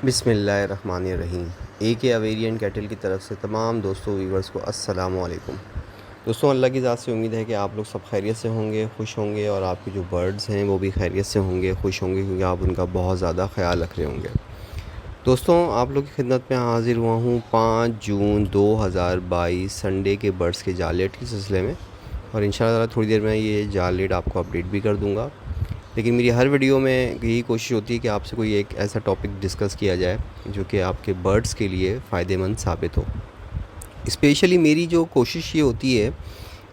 बिस्मिल्लाहिर्रहमानिर्रहीम। AK अवेरियन cattle की तरफ से तमाम दोस्तों व्यूवर्स को अस्सलाम वालेकुम। दोस्तों, अल्लाह की ज़ात से उम्मीद है कि आप लोग सब खैरियत से होंगे, खुश होंगे और आपके जो बर्ड्स हैं वो भी खैरियत से होंगे, खुश होंगे, क्योंकि आप उनका बहुत ज़्यादा ख्याल रख रहे होंगे। दोस्तों, आप लोग की खिदमत में हाज़िर हुआ हूँ 5 जून 2022 संडे के बर्ड्स के जाल लेट के सिलसिले में, और इंशाअल्लाह थोड़ी देर में ये जाल लेट आपको अपडेट भी कर दूँगा। लेकिन मेरी हर वीडियो में यही कोशिश होती है कि आपसे कोई एक ऐसा टॉपिक डिस्कस किया जाए जो कि आपके बर्ड्स के लिए फ़ायदेमंद साबित हो। स्पेशली मेरी जो कोशिश ये होती है,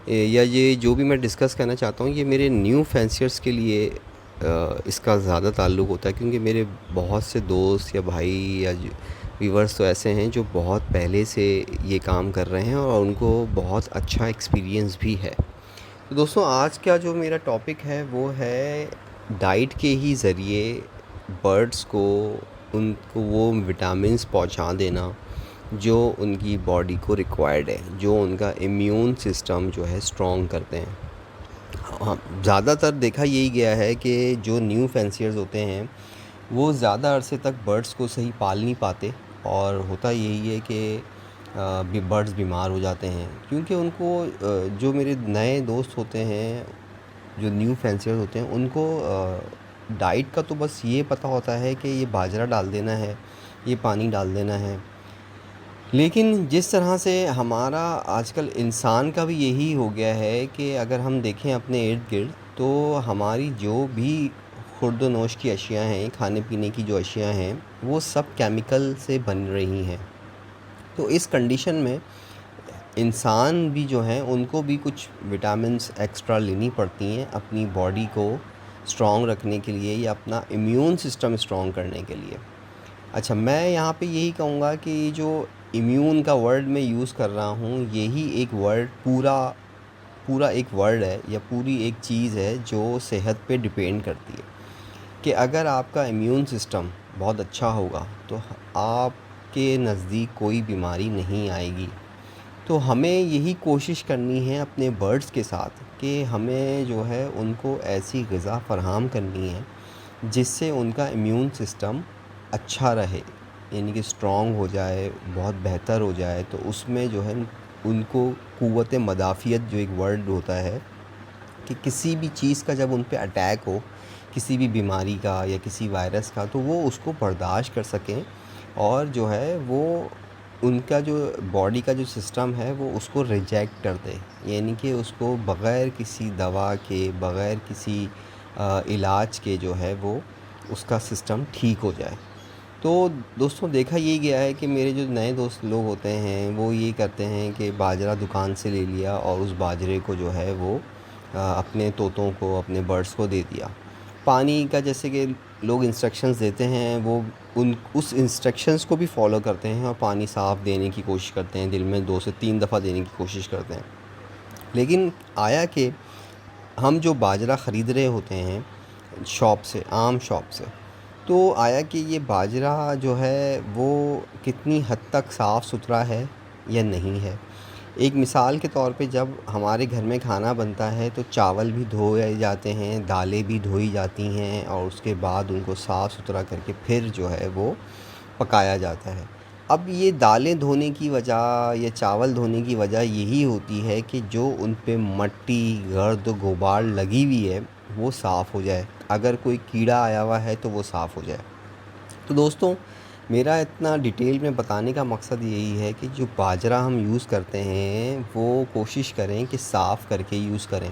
या ये जो भी मैं डिस्कस करना चाहता हूँ, ये मेरे न्यू फैंसियर्स के लिए इसका ज़्यादा ताल्लुक़ होता है, क्योंकि मेरे बहुत से दोस्त या भाई या व्यूवर्स तो ऐसे हैं जो बहुत पहले से ये काम कर रहे हैं और उनको बहुत अच्छा एक्सपीरियंस भी है। तो दोस्तों, आज का जो मेरा टॉपिक है वो है डाइट के ही ज़रिए बर्ड्स को उनको वो विटामिन्स पहुंचा देना जो उनकी बॉडी को रिक्वायर्ड है, जो उनका इम्यून सिस्टम जो है स्ट्रॉन्ग करते हैं। हाँ, ज़्यादातर देखा यही गया है कि जो न्यू फैंसियर्स होते हैं वो ज़्यादा अरसे तक बर्ड्स को सही पाल नहीं पाते, और होता यही है कि बर्ड्स बीमार हो जाते हैं, क्योंकि उनको जो मेरे नए दोस्त होते हैं, जो न्यू फैंसियर्स होते हैं, उनको डाइट का तो बस ये पता होता है कि ये बाजरा डाल देना है, ये पानी डाल देना है। लेकिन जिस तरह से हमारा आजकल इंसान का भी यही हो गया है कि अगर हम देखें अपने इर्द-गिर्द, तो हमारी जो भी खुर्द-व-नोश की अशिया हैं, खाने-पीने की जो अशिया हैं, वो सब केमिकल से बन रही हैं। तो इस कंडीशन में इंसान भी जो हैं उनको भी कुछ विटामिन्स एक्स्ट्रा लेनी पड़ती हैं अपनी बॉडी को स्ट्रॉन्ग रखने के लिए, या अपना इम्यून सिस्टम स्ट्रॉन्ग करने के लिए। अच्छा, मैं यहाँ पे यही कहूँगा कि ये जो इम्यून का वर्ड मैं यूज़ कर रहा हूँ, यही एक वर्ड पूरा पूरा एक वर्ड है, या पूरी एक चीज़ है जो सेहत पे डिपेंड करती है। कि अगर आपका इम्यून सिस्टम बहुत अच्छा होगा तो आपके नज़दीक कोई बीमारी नहीं आएगी। तो हमें यही कोशिश करनी है अपने बर्ड्स के साथ कि हमें जो है उनको ऐसी ग़िज़ा फ़राहम करनी है जिससे उनका इम्यून सिस्टम अच्छा रहे, यानी कि स्ट्रॉन्ग हो जाए, बहुत बेहतर हो जाए। तो उसमें जो है उनको क़ुव्वत मदाफ़ियत, जो एक वर्ड होता है, कि किसी भी चीज़ का जब उन पे अटैक हो, किसी भी बीमारी का या किसी वायरस का, तो वो उसको बर्दाश्त कर सकें, और जो है वो उनका जो बॉडी का जो सिस्टम है वो उसको रिजेक्ट कर दे, यानी कि उसको बग़ैर किसी दवा के, बग़ैर किसी इलाज के जो है वो उसका सिस्टम ठीक हो जाए। तो दोस्तों, देखा यही गया है कि मेरे जो नए दोस्त लोग होते हैं वो ये करते हैं कि बाजरा दुकान से ले लिया और उस बाजरे को जो है वो अपने तोतों को, अपने बर्ड्स को दे दिया। पानी का जैसे कि लोग इंस्ट्रक्शंस देते हैं, वो उस इंस्ट्रक्शंस को भी फॉलो करते हैं और पानी साफ़ देने की कोशिश करते हैं, दिन में 2 से 3 दफ़ा देने की कोशिश करते हैं। लेकिन आया कि हम जो बाजरा ख़रीद रहे होते हैं शॉप से, आम शॉप से, तो आया कि ये बाजरा जो है वो कितनी हद तक साफ़ सुथरा है या नहीं है। एक मिसाल के तौर पे, जब हमारे घर में खाना बनता है तो चावल भी धोए जाते हैं, दालें भी धोई जाती हैं, और उसके बाद उनको साफ़ सुथरा करके फिर जो है वो पकाया जाता है। अब ये दालें धोने की वजह या चावल धोने की वजह यही होती है कि जो उन पे मट्टी, गर्द, गुबार लगी हुई है वो साफ़ हो जाए, अगर कोई कीड़ा आया हुआ है तो वो साफ़ हो जाए। तो दोस्तों, मेरा इतना डिटेल में बताने का मकसद यही है कि जो बाजरा हम यूज़ करते हैं वो कोशिश करें कि साफ़ करके यूज़ करें,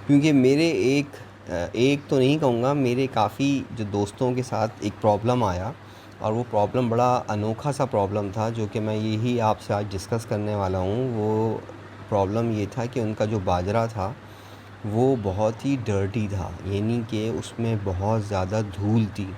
क्योंकि मेरे एक तो नहीं कहूँगा, मेरे काफ़ी जो दोस्तों के साथ एक प्रॉब्लम आया, और वो प्रॉब्लम बड़ा अनोखा सा प्रॉब्लम था जो कि मैं यही आपसे आज डिस्कस करने वाला हूँ। वो प्रॉब्लम ये था कि उनका जो बाजरा था वो बहुत ही डर्टी था, यानी कि उसमें बहुत ज़्यादा धूल थी।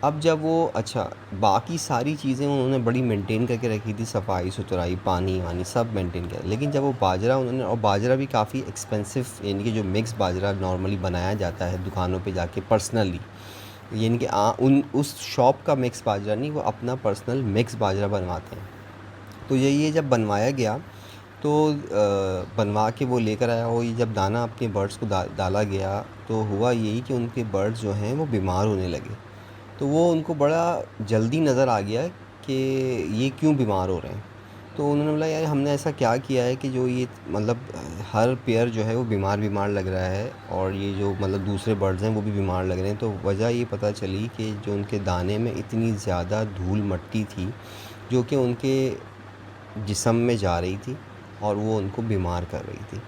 अब जब वो, अच्छा, बाकी सारी चीज़ें उन्होंने बड़ी मेंटेन करके रखी थी, सफाई-सुथराई, पानी-वानी सब मेंटेन किया। लेकिन जब वो बाजरा उन्होंने, और बाजरा भी काफ़ी एक्सपेंसिव, यानी कि जो मिक्स बाजरा नॉर्मली बनाया जाता है दुकानों पे जाके पर्सनली, यानी कि उन उस शॉप का मिक्स बाजरा नहीं, वो अपना पर्सनल मिक्स बाजरा बनवाते हैं। तो ये जब बनवाया गया, तो बनवा के वो लेकर आया, वो ये जब दाना अपने बर्ड्स को डाला गया, तो हुआ यही कि उनके बर्ड्स जो हैं वो बीमार होने लगे। तो वो उनको बड़ा जल्दी नज़र आ गया कि ये क्यों बीमार हो रहे हैं। तो उन्होंने बोला यार हमने ऐसा क्या किया है कि जो ये मतलब हर पेयर जो है वो बीमार लग रहा है, और ये जो मतलब दूसरे बर्ड्स हैं वो भी बीमार लग रहे हैं। तो वजह ये पता चली कि जो उनके दाने में इतनी ज़्यादा धूल मट्टी थी जो कि उनके जिस्म में जा रही थी और वो उनको बीमार कर रही थी।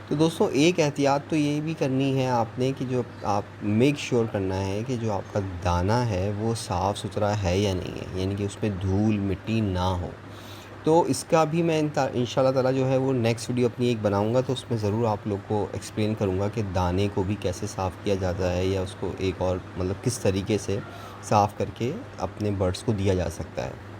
तो दोस्तों एक एहतियात तो ये भी करनी है आपने कि जो आप मेक श्योर करना है कि जो आपका दाना है वो साफ़ सुथरा है या नहीं है, यानी कि उसमें धूल मिट्टी ना हो। तो इसका भी मैं इंशाल्लाह ताला जो है वो नेक्स्ट वीडियो अपनी एक बनाऊंगा, तो उसमें ज़रूर आप लोग को एक्सप्लेन करूंगा कि दाने को भी कैसे साफ़ किया जाता है, या उसको एक और मतलब किस तरीके से साफ़ करके अपने बर्ड्स को दिया जा सकता है।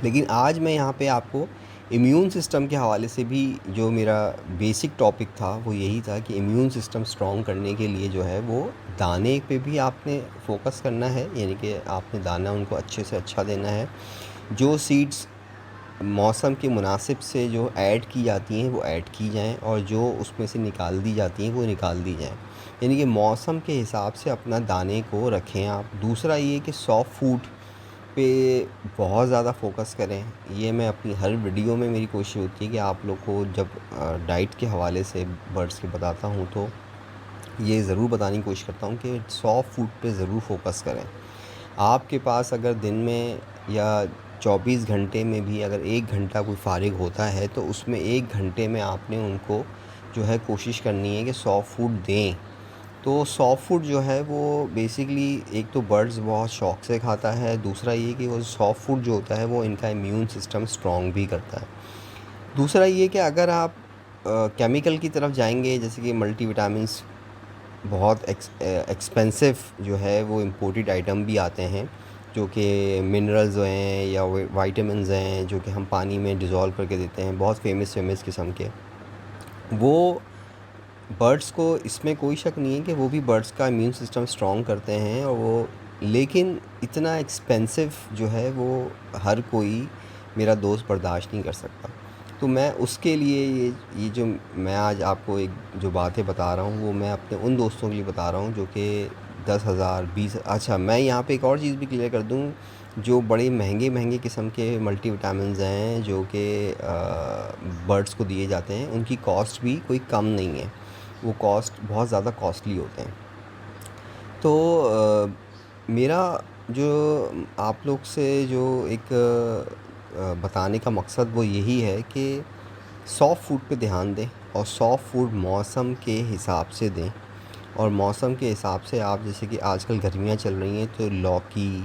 लेकिन आज मैं यहाँ पे आपको इम्यून सिस्टम के हवाले से भी, जो मेरा बेसिक टॉपिक था वो यही था कि इम्यून सिस्टम स्ट्रॉन्ग करने के लिए जो है वो दाने पे भी आपने फोकस करना है, यानी कि आपने दाना उनको अच्छे से अच्छा देना है। जो सीड्स मौसम के मुनासिब से जो ऐड की जाती हैं वो ऐड की जाएं, और जो उसमें से निकाल दी जाती हैं वो निकाल दी जाएं, यानी कि मौसम के हिसाब से अपना दाने को रखें आप। दूसरा ये कि सॉफ्ट फूड पे बहुत ज़्यादा फोकस करें। ये मैं अपनी हर वीडियो में मेरी कोशिश होती है कि आप लोग को जब डाइट के हवाले से बर्ड्स के बताता हूँ तो ये ज़रूर बताने की कोशिश करता हूँ कि सॉफ्ट फूड पे ज़रूर फोकस करें। आपके पास अगर दिन में या 24 घंटे में भी अगर 1 घंटा कोई फ़ारिग होता है तो उसमें 1 घंटे में आपने उनको जो है कोशिश करनी है कि सॉफ्ट फूड दें। तो सॉफ्ट फूड जो है वो बेसिकली एक तो बर्ड्स बहुत शौक़ से खाता है, दूसरा ये कि वो सॉफ्ट फूड जो होता है वो इनका इम्यून सिस्टम स्ट्रॉन्ग भी करता है। दूसरा ये कि अगर आप केमिकल की तरफ जाएंगे, जैसे कि मल्टीविटामिन्स बहुत एक्सपेंसिव जो है वो इम्पोर्टेड आइटम भी आते हैं, जो कि मिनरल्स हैं या वाइटामिन्स हैं जो कि हम पानी में डिज़ोल्व करके देते हैं, बहुत फेमस किस्म के। वो बर्ड्स को, इसमें कोई शक नहीं है कि वो भी बर्ड्स का इम्यून सिस्टम स्ट्रॉन्ग करते हैं, और वो लेकिन इतना एक्सपेंसिव जो है वो हर कोई मेरा दोस्त बर्दाश्त नहीं कर सकता। तो मैं उसके लिए ये जो मैं आज आपको एक जो बातें बता रहा हूँ वो मैं अपने उन दोस्तों के लिए बता रहा हूँ जो कि 10,000 20। अच्छा, मैं यहाँ पे एक और चीज़ भी क्लियर कर दूँ, जो बड़े महंगे किस्म के मल्टीविटामिन्स हैं जो कि बर्ड्स को दिए जाते हैं, उनकी कॉस्ट भी कोई कम नहीं है, वो कॉस्ट बहुत ज़्यादा कॉस्टली होते हैं। तो मेरा जो आप लोग से जो एक बताने का मकसद वो यही है कि सॉफ्ट फूड पे ध्यान दें, और सॉफ्ट फूड मौसम के हिसाब से दें। और मौसम के हिसाब से आप, जैसे कि आजकल गर्मियाँ चल रही हैं तो लौकी,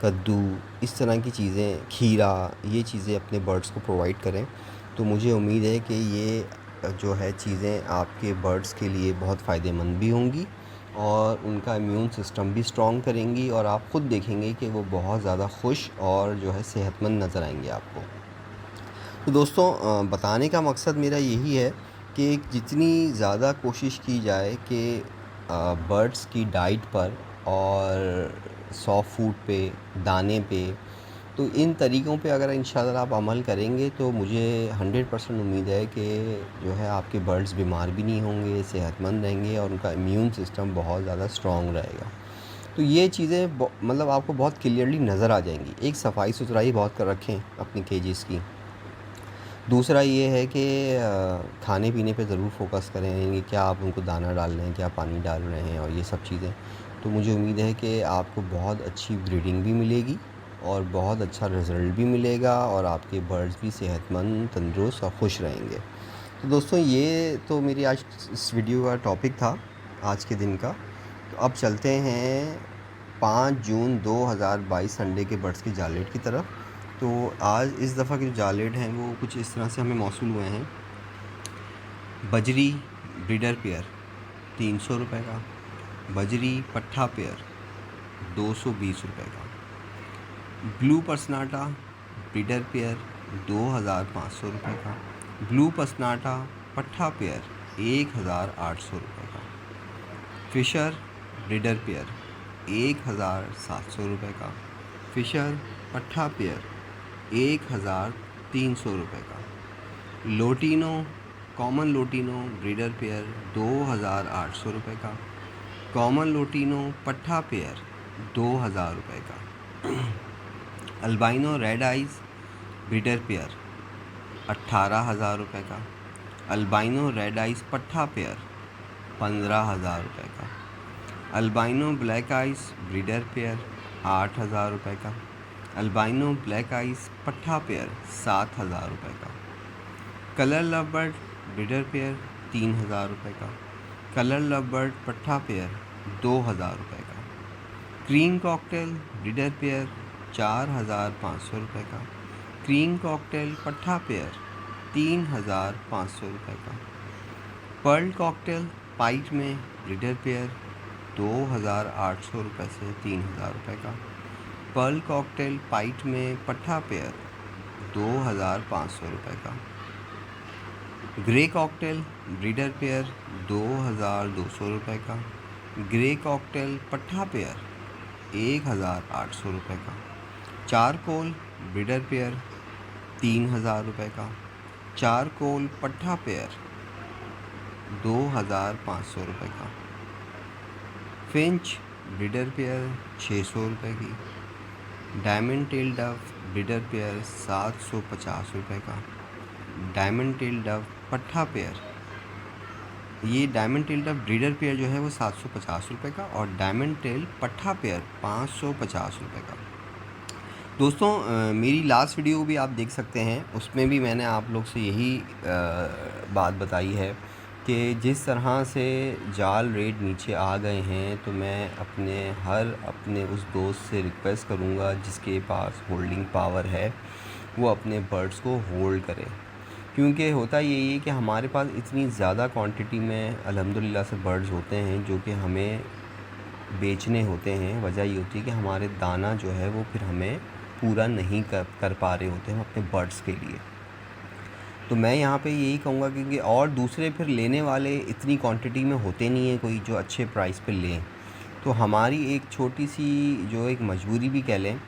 कद्दू, इस तरह की चीज़ें, खीरा, ये चीज़ें अपने बर्ड्स को प्रोवाइड करें। तो मुझे उम्मीद है कि ये जो है चीज़ें आपके बर्ड्स के लिए बहुत फ़ायदेमंद भी होंगी और उनका इम्यून सिस्टम भी स्ट्रॉन्ग करेंगी, और आप ख़ुद देखेंगे कि वो बहुत ज़्यादा खुश और जो है सेहतमंद नज़र आएंगे आपको। तो दोस्तों बताने का मकसद मेरा यही है कि जितनी ज़्यादा कोशिश की जाए कि बर्ड्स की डाइट पर और सॉफ्ट फूड पे, दाने पे, तो इन तरीक़ों पे अगर इंशाल्लाह आप अमल करेंगे तो मुझे 100% उम्मीद है कि जो है आपके बर्ड्स बीमार भी नहीं होंगे, सेहतमंद रहेंगे और उनका इम्यून सिस्टम बहुत ज़्यादा स्ट्रॉन्ग रहेगा। तो ये चीज़ें मतलब आपको बहुत क्लियरली नज़र आ जाएंगी। एक सफाई सुथराई बहुत कर रखें अपनी केजेस की। दूसरा ये है कि खाने पीने पे ज़रूर फोकस करें कि क्या आप उनको दाना डाल रहे हैं, क्या पानी डाल रहे हैं, और ये सब चीज़ें। तो मुझे उम्मीद है कि आपको बहुत अच्छी ब्रीडिंग भी मिलेगी और बहुत अच्छा रिज़ल्ट भी मिलेगा, और आपके बर्ड्स भी सेहतमंद, तंदुरुस्त और खुश रहेंगे। तो दोस्तों ये तो मेरी आज इस वीडियो का टॉपिक था, आज के दिन का। तो अब चलते हैं 5 जून 2022 संडे के बर्ड्स की जालेट की तरफ। तो आज इस दफ़ा के जो जालेट हैं वो कुछ इस तरह से हमें मौसूल हुए हैं। बजरी ब्रीडर पेयर 300 रुपये का, बजरी पट्ठा पेयर 220 रुपये का, ब्लू पसनाटा ब्रीडर पेयर 2,500 रुपये का, ब्लू पसनाटा पट्ठा पेयर 1,800 रुपये का, फिशर ब्रीडर पेयर 1,700 रुपये का, फिशर पट्ठा पेयर 1,300 रुपये का, lutino common lutino breeder pair 2,800 रुपये का, कॉमन लोटिनो पट्ठा पेयर ₹2000 का। Albino red eyes breeder pair ₹18,000 का। अल्बाइनो रेड आइज़ पट्ठा पेयर ₹15,000 का। Albino black eyes breeder pair ₹8,000 का। अल्बाइनो ब्लैक आइज़ पट्ठा पेयर ₹7,000 का। Colour love bird breeder pair ₹3,000 का। कलर लव बर्ड पट्ठा पेयर ₹2,000 का। क्रीम कॉकटेल ब्रीडर पेयर ₹4,500 का। क्रीम कॉकटेल पट्ठा पेयर ₹3,500 का। पर्ल कॉकटेल पाइट में ब्रीडर पेयर ₹2,800 से ₹3,000 का। पर्ल कॉकटेल पाइट में पट्ठा पेयर ₹2,500 का। ग्रे कॉकटेल ब्रीडर पेयर ₹2,200 का। ग्रे कॉकटेल पट्ठा पेयर ₹1,800 का। चारकोल ब्रीडर पेयर ₹3,000 का। चारकोल पट्ठा पेयर ₹2,500 का। फिंच ब्रीडर पेयर ₹600 की। Diamond tail dove breeder pair ₹750 का। डायमंड टेल डव पट्ठा पेयर, ये diamond tail dove breeder pair जो है वो ₹750 का और डायमंड टेल पट्ठा पेयर ₹550 का। दोस्तों मेरी लास्ट वीडियो भी आप देख सकते हैं, उसमें भी मैंने आप लोग से यही बात बताई है कि जिस तरह से जाल रेट नीचे आ गए हैं, तो मैं अपने उस दोस्त से रिक्वेस्ट करूँगा जिसके पास होल्डिंग पावर है वो अपने बर्ड्स को होल्ड करे, क्योंकि होता यही है कि हमारे पास इतनी ज़्यादा क्वांटिटी में अल्हम्दुलिल्लाह से बर्ड्स होते हैं जो कि हमें बेचने होते हैं। वजह ये होती है कि हमारे दाना जो है वो फिर हमें पूरा नहीं कर पा रहे होते हैं अपने बर्ड्स के लिए। तो मैं यहाँ पे यही कहूँगा क्योंकि और दूसरे फिर लेने वाले इतनी क्वांटिटी में होते नहीं हैं कोई जो अच्छे प्राइस पे लें, तो हमारी एक छोटी सी जो एक मजबूरी भी कह लें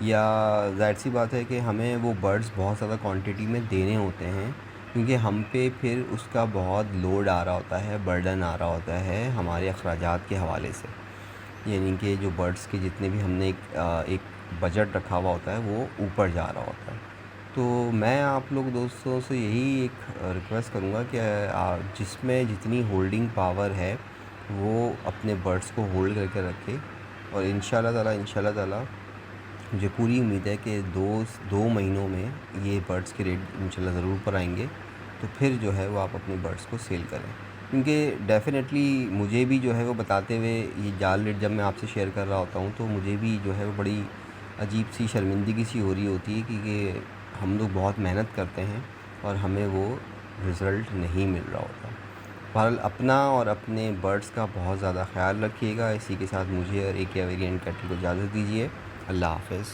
या ज़ाहिर सी बात है कि हमें वो बर्ड्स बहुत ज़्यादा क्वांटिटी में देने होते हैं, क्योंकि हम पे फिर उसका बहुत लोड आ रहा होता है, बर्डन आ रहा होता है हमारे अखराजात के हवाले से। यानी कि जो बर्ड्स के जितने भी हमने एक बजट रखा हुआ होता है वो ऊपर जा रहा होता है। तो मैं आप लोग दोस्तों से यही एक रिक्वेस्ट करूँगा कि जिसमें जितनी होल्डिंग पावर है वो अपने बर्ड्स को होल्ड करके रखे, और इंशाल्लाह ताला मुझे पूरी उम्मीद है कि दो महीनों में ये बर्ड्स के रेट इंशाल्लाह ज़रूर ऊपर आएंगे। तो फिर जो है वो आप अपने बर्ड्स को सेल करें, क्योंकि डेफ़िनेटली मुझे भी जो है वो बताते हुए ये जाल रेट जब मैं आपसे शेयर कर रहा होता हूँ तो मुझे भी जो है वो बड़ी अजीब सी शर्मिंदगी सी हो रही होती है कि हम लोग बहुत मेहनत करते हैं और हमें वो रिज़ल्ट नहीं मिल रहा होता। बहरहाल अपना और अपने बर्ड्स का बहुत ज़्यादा ख्याल रखिएगा। इसी के साथ मुझे और एक वेरिएंट कैटल को इजाज़त दीजिए। अल्लाह हाफ़िज़।